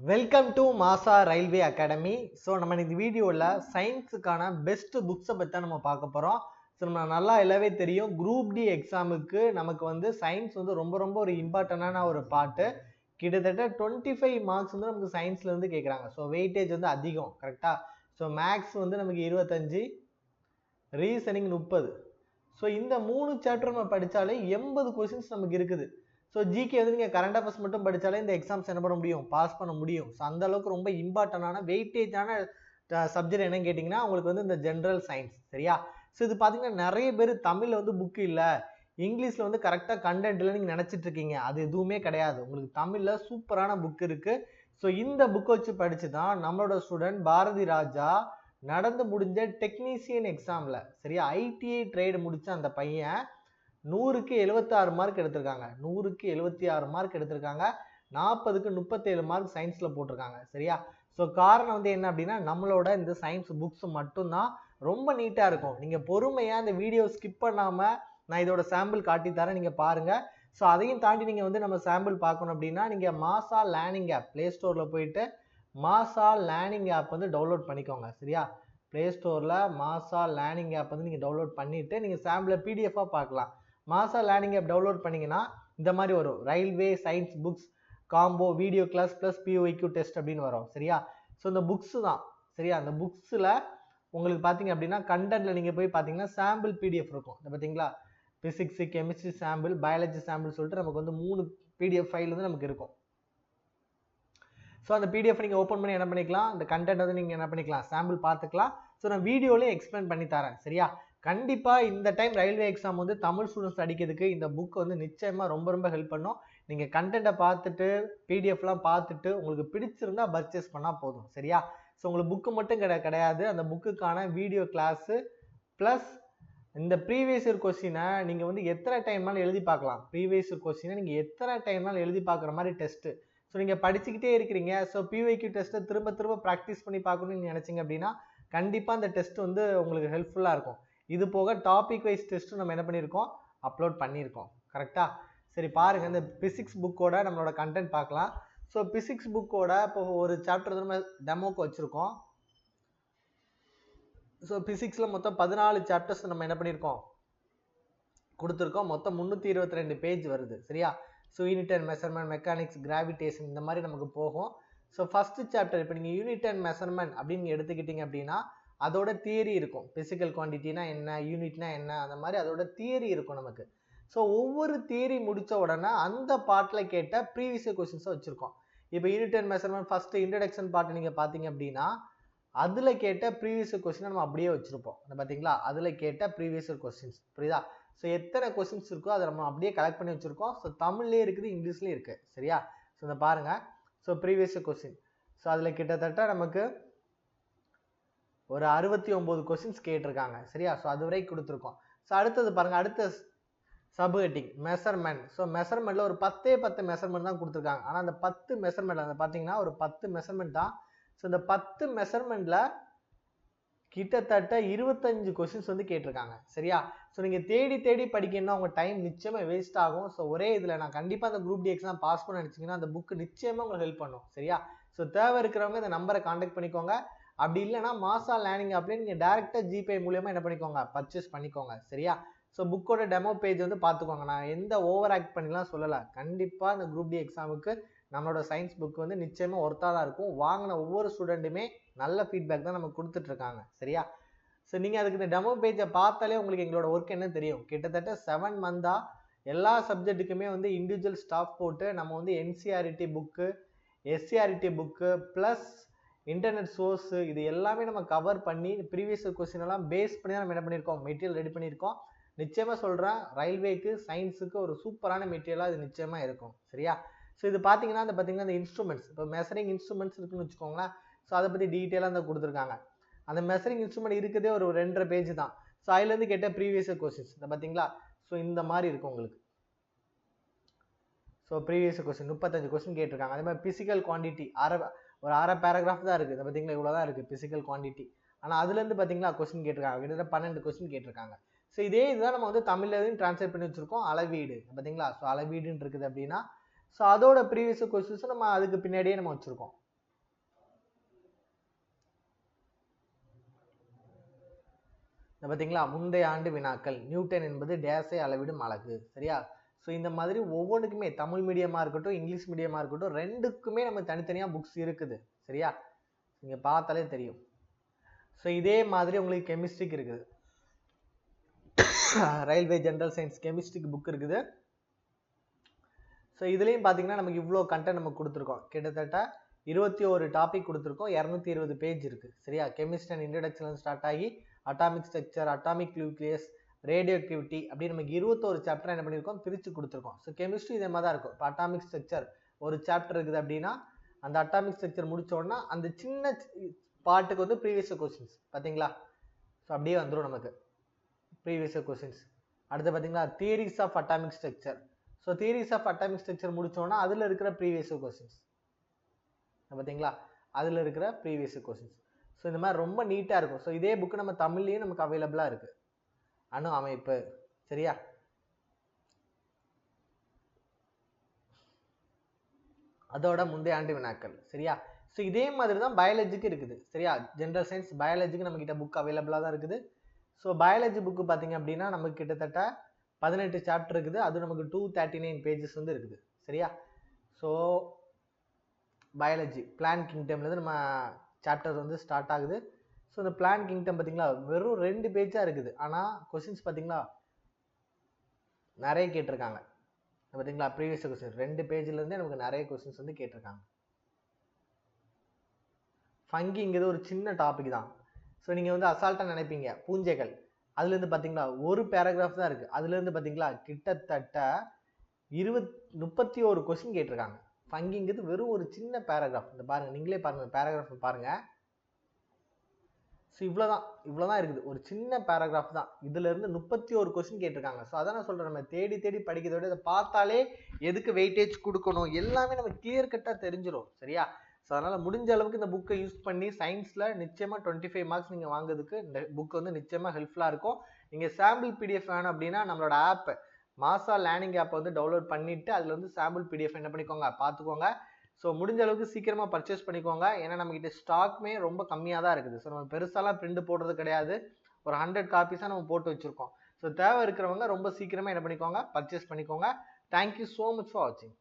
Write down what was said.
Welcome to மாசா railway academy. So நம்ம இந்த வீடியோவில் சயின்ஸுக்கான பெஸ்ட் புக்ஸை பற்றி தான் நம்ம பார்க்க போகிறோம். ஸோ நம்ம நல்லா எல்லாவே தெரியும், குரூப் டி எக்ஸாமுக்கு நமக்கு வந்து சயின்ஸ் வந்து ரொம்ப ஒரு இம்பார்ட்டண்டான ஒரு பார்ட்டு. கிட்டத்தட்ட 25 மார்க்ஸ் வந்து நமக்கு சயின்ஸ்லேருந்து கேட்குறாங்க. ஸோ வெயிட்டேஜ் வந்து அதிகம், கரெக்டாக. ஸோ மேக்ஸ் வந்து நமக்கு 25, ரீசனிங் 30. ஸோ இந்த 3 சாப்டர் நம்ம படித்தாலே 80 கொஸ்டின்ஸ் நமக்கு இருக்குது. ஸோ ஜிகே வந்து நீங்கள் கரண்ட் அஃபேர்ஸ் மட்டும் படித்தாலே இந்த எக்ஸாம்ஸ் என்ன பண்ண முடியும், பாஸ் பண்ண முடியும். ஸோ அந்த அளவுக்கு ரொம்ப இம்பார்ட்டண்டான வெயிட்டேஜான சப்ஜெக்ட் என்னன்னு கேட்டிங்கன்னா உங்களுக்கு வந்து இந்த ஜென்ரல் சயின்ஸ், சரியா. ஸோ இது பார்த்தீங்கன்னா நிறைய பேர் தமிழில் வந்து புக்கு இல்லை, இங்கிலீஷில் வந்து கரெக்டாக கண்டென்ட் இல்லை நீங்கள் நினச்சிட்டு இருக்கீங்க. அது எதுவுமே கிடையாது, உங்களுக்கு தமிழில் சூப்பரான புக் இருக்குது. ஸோ இந்த புக்கை வச்சு படித்து தான் நம்மளோட ஸ்டூடெண்ட் பாரதி ராஜா நடந்து முடிஞ்ச டெக்னீஷியன் எக்ஸாமில், சரியா, ஐடிஐ ட்ரேடு முடித்த அந்த பையன் 100க்கு 76 மார்க் எடுத்திருக்காங்க. 100க்கு 76 மார்க் எடுத்திருக்காங்க. 40க்கு 37 மார்க் சயின்ஸில் போட்டிருக்காங்க, சரியா. ஸோ காரணம் வந்து என்ன அப்படின்னா நம்மளோட இந்த சயின்ஸ் புக்ஸ் மட்டும்தான் ரொம்ப நீட்டாக இருக்கும். நீங்கள் பொறுமையாக இந்த வீடியோ ஸ்கிப் பண்ணாமல் நான் இதோட சாம்பிள் காட்டி தரேன், நீங்கள் பாருங்கள். ஸோ அதையும் தாண்டி நீங்கள் வந்து நம்ம சாம்பிள் பார்க்கணும் அப்படின்னா நீங்கள் மாசா லேர்னிங் ஆப் ப்ளே ஸ்டோரில் போயிட்டு மாசா லேர்னிங் ஆப் வந்து டவுன்லோட் பண்ணிக்கோங்க, சரியா. ப்ளே ஸ்டோரில் மாசா லேர்னிங் ஆப் வந்து நீங்கள் டவுன்லோட் பண்ணிவிட்டு நீங்கள் சாம்பிளை பிடிஎஃபாக பார்க்கலாம். மாசா லேர்னிங் ஆப் டவுன்லோட் பண்ணிங்கன்னா இந்த மாதிரி வரும், railway science books combo video class plus PYQ test அப்படின்னு வரும், சரியா. ஸோ இந்த புக்ஸு தான், சரியா. அந்த புக்ஸில் உங்களுக்கு பார்த்தீங்க அப்படின்னா கண்டென்ட்டில் நீங்கள் போய் பார்த்தீங்கன்னா சாம்பிள் பிடிஎஃப் இருக்கும். இந்த பார்த்தீங்களா, physics, chemistry sample, biology sample சொல்லிட்டு நமக்கு வந்து 3 பிடிஎஃப் ஃபைல் வந்து நமக்கு இருக்கும். ஸோ அந்த பிடிஎஃப் நீங்கள் ஓப்பன் பண்ணி என்ன பண்ணிக்கலாம், அந்த கண்டென்ட் வந்து நீங்கள் என்ன பண்ணிக்கலாம், சாம்பிள் பார்த்துக்கலாம். ஸோ நான் வீடியோலேயே எக்ஸ்பிளைன் பண்ணி தரேன், சரியா. கண்டிப்பாக இந்த டைம் ரயில்வே எக்ஸாம் வந்து தமிழ் ஸ்டூடெண்ட்ஸ் அடிக்கிறதுக்கு இந்த புக் வந்து நிச்சயமாக ரொம்ப ஹெல்ப் பண்ணும். நீங்கள் கண்டென்ட்டை பார்த்துட்டு பிடிஎஃப்லாம் பார்த்துட்டு உங்களுக்கு பிடிச்சிருந்தா பர்ச்சேஸ் பண்ணால் போதும், சரியா. ஸோ உங்களுக்கு புக்கு மட்டும் கிடையாது, அந்த புக்குக்கான வீடியோ கிளாஸு ப்ளஸ் இந்த ப்ரீவியஸ் இயர் கொஸ்டினை நீங்கள் வந்து எத்தனை டைம்னாலும் எழுதி பார்க்கலாம். ப்ரீவியஸ் இயர் கொஸ்டினை நீங்கள் எத்தனை டைம்னாலும் எழுதி பார்க்குற மாதிரி டெஸ்ட்டு. ஸோ நீங்கள் படிச்சுக்கிட்டே இருக்கிறீங்க, ஸோ பிஓஐக்யூ டெஸ்ட்டை திரும்ப ப்ராக்டிஸ் பண்ணி பார்க்கணும்னு நீங்கள் நினச்சிங்க அப்படின்னா கண்டிப்பாக அந்த டெஸ்ட் வந்து உங்களுக்கு ஹெல்ப்ஃபுல்லாக இருக்கும். இது போக டாபிக் வைஸ் டெஸ்ட்டு நம்ம என்ன பண்ணியிருக்கோம், அப்லோட் பண்ணியிருக்கோம், கரெக்டாக. சரி பாருங்கள், இந்த பிசிக்ஸ் புக்கோட நம்மளோட கண்டென்ட் பார்க்கலாம். ஸோ பிசிக்ஸ் புக்கோட இப்போ ஒரு சாப்டர் நம்ம டெமோக்கு வச்சுருக்கோம். ஸோ பிசிக்ஸில் மொத்தம் 14 சாப்டர்ஸ் நம்ம என்ன பண்ணியிருக்கோம், கொடுத்துருக்கோம். மொத்தம் 322 பேஜ் வருது, சரியா. So unit and measurement, mechanics, gravitation இந்த மாதிரி நமக்கு போகும். ஸோ ஃபஸ்ட்டு சாப்டர் இப்போ நீங்கள் யூனிட் அண்ட் மெஷர்மெண்ட் அப்படின்னு எடுத்துக்கிட்டிங்க அப்படின்னா அதோட தியரி இருக்கும். பிசிக்கல் குவான்டிட்டினா என்ன, யூனிட்னா என்ன, அந்த மாதிரி அதோட தியரி இருக்கும் நமக்கு. ஸோ ஒவ்வொரு தியரி முடித்த உடனே அந்த பார்ட்டில் கேட்ட ப்ரீவியஸ் இயர் கொஸ்டின்ஸை வச்சுருக்கோம். இப்போ unit and measurement first introduction part நீங்கள் பார்த்தீங்க அப்படின்னா அதில் கேட்ட ப்ரீவியஸ் இயர் கொஸ்டினை நம்ம அப்படியே வச்சுருப்போம். பார்த்தீங்களா, அதில் கேட்ட ப்ரீவியஸ் இயர் கொஸ்டின்ஸ், புரியுதா. ஸோ எத்தனை கொஸ்டின்ஸ் இருக்கோ அதை நம்ம அப்படியே கலெக்ட் பண்ணி வச்சுருக்கோம். ஸோ தமிழ்லேயே இருக்குது, இங்கிலீஷ்லேயும் இருக்குது, சரியா. ஸோ இந்த பாருங்கள், so previous year question, so அதில் கிட்டத்தட்ட நமக்கு ஒரு 69 கொஸ்டின்ஸ் கேட்டிருக்காங்க, சரியா. ஸோ அது வரை கொடுத்துருக்கோம். ஸோ அடுத்தது பாருங்கள், அடுத்த சப் ஹெட்டிங் மெஷர்மெண்ட். ஸோ மெஷர்மெண்ட்டில் ஒரு 10 மெஷர்மெண்ட் தான் கொடுத்துருக்காங்க. ஆனால் அந்த 10 மெஷர்மெண்ட் அந்த பார்த்தீங்கன்னா ஒரு 10 மெஷர்மெண்ட் தான். ஸோ இந்த 10 மெஷர்மெண்ட்டில் கிட்டத்தட்ட 25 கொஸ்டின்ஸ் வந்து கேட்டிருக்காங்க, சரியா. ஸோ நீங்கள் தேடி படிக்கணும்னா உங்கள் டைம் நிச்சயமாக வேஸ்ட் ஆகும். ஸோ ஒரே இதில் நான் கண்டிப்பாக அந்த குரூப் டி எக்ஸாம் பாஸ் பண்ண நினச்சிங்கன்னா அந்த புக்கு நிச்சயமாக உங்களுக்கு ஹெல்ப் பண்ணும், சரியா. ஸோ தேவை இருக்கிறவங்க இந்த நம்பரை கான்டாக்ட் பண்ணிக்கோங்க. அப்படி இல்லைனா மாசா லேர்னிங் ஆப்லேயே நீங்கள் டேரெக்டாக ஜிபே மூலியமாக என்ன பண்ணிக்கோங்க, பர்ச்சேஸ் பண்ணிக்கோங்க, சரியா. ஸோ புக்கோட டெமோ பேஜ் வந்து பார்த்துக்கோங்க. நான் எந்த ஓவர் ஆக்ட் பண்ணிலாம் சொல்லலை. கண்டிப்பாக இந்த குரூப் டி எக்ஸாமுக்கு நம்மளோட சயின்ஸ் புக் வந்து நிச்சயமாக ஒர்த்தாக தான் இருக்கும். வாங்கின ஒவ்வொரு ஸ்டூடெண்ட்டுமே நல்ல ஃபீட்பேக் தான் நம்ம கொடுத்துட்ருக்காங்க, சரியா. ஸோ நீங்கள் அதுக்கு இந்த டெமோ பேஜை பார்த்தாலே உங்களுக்கு எங்களோட ஒர்க் என்ன தெரியும். கிட்டத்தட்ட 7 மந்தாக எல்லா சப்ஜெக்ட்டுக்குமே வந்து இண்டிவிஜுவல் ஸ்டாஃப் போட்டு நம்ம வந்து NCERT book, SCRT book plus internet source இது எல்லாமே நம்ம கவர் பண்ணி ப்ரீவியஸ் கொஸ்டின் எல்லாம் பேஸ் பண்ணி தான் நம்ம என்ன பண்ணியிருக்கோம், மெட்டீரியல் ரெடி பண்ணியிருக்கோம். நிச்சயமாக சொல்கிறேன், ரயில்வேக்கு சயின்ஸுக்கு ஒரு சூப்பரான மெட்டீரியலாக இது நிச்சயமாக இருக்கும், சரியா. ஸோ இது பார்த்தீங்கன்னா இந்த இன்ஸ்ட்ருமெண்ட்ஸ், இப்போ மெஷரிங் இன்ஸ்ட்ருமெண்ட்ஸ் இருக்குன்னு வச்சுக்கோங்களேன். ஸோ அதை பற்றி டீட்டெயிலாக தான் கொடுத்துருக்காங்க. அந்த மெஷரிங் இன்ஸ்ட்ருமெண்ட் இருக்குதே ஒரு 2.5 பேஜ் தான். ஸோ அதுலேருந்து கேட்ட ப்ரீவியஸ் கொஸ்டின்ஸ் இந்த பார்த்தீங்களா. ஸோ இந்த மாதிரி இருக்கும் உங்களுக்கு. ஸோ ப்ரீவியஸ் கொஸ்டின் 35 கொஸ்டின் கேட்டிருக்காங்க. அதே மாதிரி பிசிக்கல் குவான்டிட்டி ஒரு அரை பேராகிராஃப் தான் இருக்குது. பார்த்தீங்களா, இவ்வளோ தான் இருக்குது பிசிக்கல் குவான்டிட்டி. ஆனால் அதுலேருந்து பார்த்தீங்களா கொஸ்டின் கேட்டிருக்காங்க, கிட்டத்தட்ட 12 கொஸ்டின் கேட்டிருக்காங்க. ஸோ இதே இதுதான் நம்ம வந்து தமிழ்லையும் ட்ரான்ஸ்லேட் பண்ணி வச்சுருக்கோம், அளவீடு, பார்த்தீங்களா. ஸோ அளவீடுன்னு இருக்குது அப்படின்னா ஸோ அதோட ப்ரீவியஸ் கொஸ்டின்ஸும் நம்ம அதுக்கு பின்னாடியே நம்ம வச்சுருக்கோம். பார்த்தீங்களா, முந்தைய ஆண்டு வினாக்கள், நியூட்டன் என்பது டேஸை அளவிடும் அலகு. சரியா? ஸோ இந்த மாதிரி ஒவ்வொன்றுக்குமே தமிழ் மீடியமா இருக்கட்டும், இங்கிலீஷ் மீடியமா இருக்கட்டும், ரெண்டுக்குமே நம்ம தனித்தனியா புக்ஸ் இருக்குது. சரியா? நீங்க பார்த்தாலே தெரியும். ஸோ இதே மாதிரி உங்களுக்கு கெமிஸ்ட்ரிக்கு இருக்குது. ரயில்வே ஜெனரல் சயின்ஸ் கெமிஸ்ட்ரிக்கு புக் இருக்குது. ஸோ இதுலேயும் பார்த்தீங்கன்னா நமக்கு இவ்வளோ கண்டென்ட் நம்ம கொடுத்துருக்கோம். கிட்டத்தட்ட 21 டாபிக் கொடுத்துருக்கோம். 220 பேஜ் இருக்கு. சரியா? கெமிஸ்ட்ரி அண்ட் இன்ட்ரடக்ஷன் ஸ்டார்ட் ஆகி atomic structure, atomic nucleus, radio activity அப்படி நமக்கு 21 சாப்டர் என்ன பண்ணியிருக்கோம், பிரித்து கொடுத்துருக்கோம். ஸோ கெமிஸ்ட்ரி இதே மாதிரி தான் இருக்கும். இப்போ அட்டாமிக் ஸ்ட்ரக்சர் ஒரு சாப்டர் இருக்குது அப்படின்னா அந்த அட்டாமிக் ஸ்ட்ரக்சர் முடிச்ச உடனே அந்த சின்ன பார்ட்டுக்கு வந்து ப்ரீவியஸ் கொஸ்டின்ஸ் பார்த்தீங்களா. ஸோ அப்படியே வந்துடும் நமக்கு ப்ரீவியஸ் கொஸ்டின்ஸ். அடுத்து பார்த்தீங்களா theories of atomic structure. So theories of atomic structure முடிச்சோன்னா அதில் இருக்கிற ப்ரீவியஸ் கொஸ்டின்ஸ் பார்த்தீங்களா, அதில் இருக்கிற ப்ரீவியஸ் கொஸ்டின்ஸ். ஸோ இந்த மாதிரி ரொம்ப நீட்டாக இருக்கும். ஸோ இதே புக்கு நம்ம தமிழ்லேயும் நமக்கு அவைலபிளாக இருக்குது. அணு அமைப்பு. சரியா? அதோட முந்தைய ஆண்டு வினாக்கள். சரியா? ஸோ இதே மாதிரி தான் பயாலஜிக்கு இருக்குது. சரியா? ஜென்ரல் சயின்ஸ் பயாலஜிக்கு நம்ம கிட்ட புக் அவைலபிளாக தான் இருக்குது. ஸோ பயாலஜி புக்கு பார்த்தீங்க அப்படின்னா நமக்கு கிட்டத்தட்ட 18 சாப்டர் இருக்குது. அது நமக்கு 239 பேஜஸ் வந்து இருக்குது. சரியா? ஸோ பயாலஜி பிளான்ட் கிங்டம்லேருந்து நம்ம சாப்டர் வந்து ஸ்டார்ட் ஆகுது. ஸோ இந்த பிளான்ட் கிங்டம் பார்த்தீங்களா வெறும் 2 பேஜாக இருக்குது. ஆனால் கொஸ்டின்ஸ் பார்த்தீங்களா நிறைய கேட்டிருக்காங்க. பார்த்தீங்களா ப்ரீவியஸ் கொஸ்டின் 2 பேஜ்லேருந்தே நமக்கு நிறைய கொஸ்டின்ஸ் வந்து கேட்டிருக்காங்க. ஃபங்கிங்கிறது ஒரு சின்ன டாபிக் தான். ஸோ நீங்கள் வந்து அசால்ட்டாக நினைப்பீங்க பூஞ்சைகள் அதுலேருந்து பார்த்தீங்களா ஒரு பேராகிராஃப் தான் இருக்குது. அதுலேருந்து பார்த்தீங்களா கிட்டத்தட்ட 31 கொஸ்டின் கேட்டிருக்காங்க. ஃபங்கிங்கிறது வெறும் ஒரு சின்ன பேராகிராஃப். இந்த பாருங்கள், நீங்களே பாருங்கள் பேராகிராஃப் பாருங்கள். ஸோ இவ்வளோதான் இருக்குது. ஒரு சின்ன பேராகிராஃப் தான். இதுலேருந்து 31 கொஸ்டின் கேட்டிருக்காங்க. ஸோ அதான் நான் சொல்கிறேன், நம்ம தேடி தேடி படிக்கிறத விட இதை பார்த்தாலே எதுக்கு வெயிட்டேஜ் கொடுக்கணும் எல்லாமே நம்ம கிளியர் கட்டாக தெரிஞ்சிடும். சரியா? ஸோ அதனால் முடிஞ்ச அளவுக்கு இந்த புக்கை யூஸ் பண்ணி சயின்ஸில் நிச்சயமாக 25 மார்க்ஸ் நீங்கள் வாங்குறதுக்கு இந்த புக் வந்து நிச்சயமாக ஹெல்ப்ஃபுல்லாக இருக்கும். நீங்கள் சாம்பிள் பிடிஎஃப் வேணும் அப்படின்னா நம்மளோட ஆப் மாசா லேர்னிங் ஆப்பை வந்து டவுன்லோட் பண்ணிவிட்டு அதில் வந்து சாம்பிள் பிடிஎஃப் என்ன பண்ணிக்கோங்க பார்த்துக்கோங்க. ஸோ முடிஞ்ச அளவுக்கு சீக்கிரமாக பர்ச்சேஸ் பண்ணிக்கோங்க. ஏன்னா நம்மகிட்ட ஸ்டாக்மே ரொம்ப கம்மியாக தான் இருக்குது. ஸோ நம்ம பெருசாலாம் பிரிண்ட் போடுறது கிடையாது. ஒரு 100 காப்பீஸாக நம்ம போட்டு வச்சுருக்கோம். ஸோ தேவை இருக்கிறவங்க ரொம்ப சீக்கிரமாக என்ன பண்ணிக்கோங்க பர்ச்சேஸ் பண்ணிக்கோங்க. தேங்க்யூ ஸோ மச் ஃபார் வாட்சிங்.